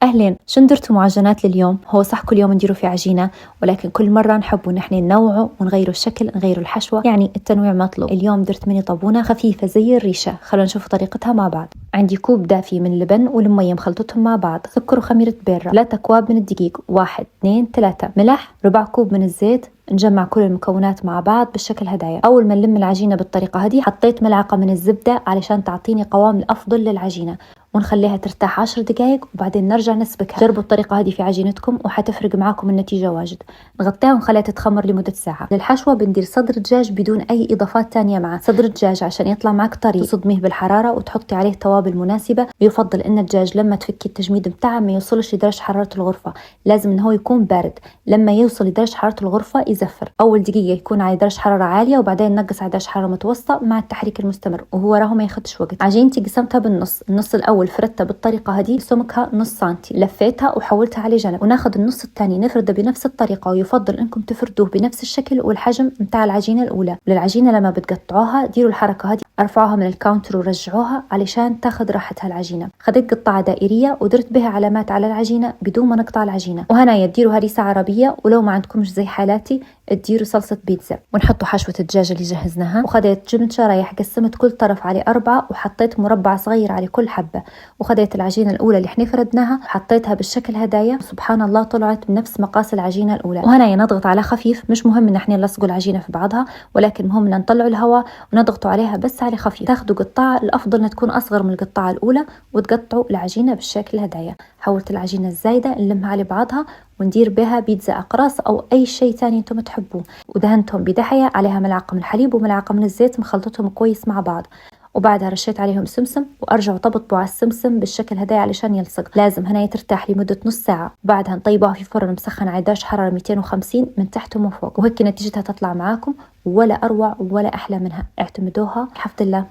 أهلين، شن درتوا معجنات لليوم؟ هو صح كل يوم نديروا في عجينة، ولكن كل مرة نحب نحن ننوعه ونغيروا الشكل، نغيروا الحشوة، يعني التنويع مطلوب. اليوم درت مني طابونة خفيفة زي الريشة، خلونا نشوف طريقتها مع بعض. عندي كوب دافي من اللبن والمية مخلطتهم مع بعض، سكر وخميرة بيرة، 3 أكواب من الدقيق، 1 2 3 ملح، ربع كوب من الزيت. نجمع كل المكونات مع بعض بالشكل هدايا. أول ما نلم العجينة بالطريقة هذه حطيت ملعقة من الزبدة علشان تعطيني قوام الأفضل للعجينة، ونخليها ترتاح 10 دقائق وبعدين نرجع نسبكها. جربوا الطريقة هذه في عجينتكم وحتفرق معاكم النتيجة واجد. نغطيها ونخليها تتخمر لمدة ساعة. للحشوة بندير صدر دجاج بدون أي إضافات تانية معه. صدر الدجاج عشان يطلع معك طري تصدميه بالحرارة وتحطي عليه توابل مناسبة. ويفضل إن الدجاج لما تفكي التجميد بتاعه ما يوصلش لدرجة حرارة الغرفة، لازم إن هو يكون بارد. لما يوصل لدرجة حرارة الغرفة يزفر. أول دقيقة يكون على درجة حرارة عالية وبعدين نقص على درجة حرارة متوسطة مع التحريك المستمر، وهو راهو ما ياخدش وقت. عجينتي قسمتها بالنص، النص الأول فردتها بالطريقة هذه سمكها نص سنتي، لفيتها وحولتها على جنب، وناخذ النص الثاني نفرده بنفس الطريقة، ويفضل انكم تفردوه بنفس الشكل والحجم متاع العجينة الأولى. للعجينة لما بتقطعوها ديروا الحركة هذه، ارفعوها من الكاونتر ورجعوها علشان تاخذ راحتها العجينة. خذيت قطعة دائرية ودرت بها علامات على العجينة بدون ما نقطع العجينة. وهنا ديروا هريسة عربية، ولو ما عندكمش زي حالاتي تديروا صلصة بيتزا. ونحطوا حشوة الدجاج اللي جهزناها، وخذيت جبن شرايح قسمت كل طرف على 4 وحطيت مربع صغير على كل حبة. وخذيت العجينة الأولى اللي احنا فردناها وحطيتها بالشكل هدايا، سبحان الله طلعت بنفس مقاس العجينة الأولى. وهنا نضغط على خفيف، مش مهم ان احنا نلصقوا العجينة في بعضها، ولكن مهم ان نطلعوا الهواء ونضغطوا عليها بس على خفيف. تاخذوا قطعة، الأفضل ان تكون أصغر من القطعة الأولى، وتقطعوا العجينة بالشكل هدايا. حولت العجينة الزايدة نلمها على بعضها وندير بها بيتزا أقراص أو أي شيء تاني انتم تحبوه. ودهنتهم بدحية عليها ملعقة من الحليب وملعقة من الزيت، مخلطتهم كويس مع بعض. وبعدها رشيت عليهم سمسم، وارجعوا طبطبوا على السمسم بالشكل هدايا علشان يلصق. لازم هنا ترتاح لمدة نص ساعة، وبعدها نطيبوها في فرن مسخن على درجة حرارة 250 من تحت ومن فوق. وهيك نتيجتها تطلع معاكم ولا أروع ولا أحلى منها. اعتمدوها، حفظ الله.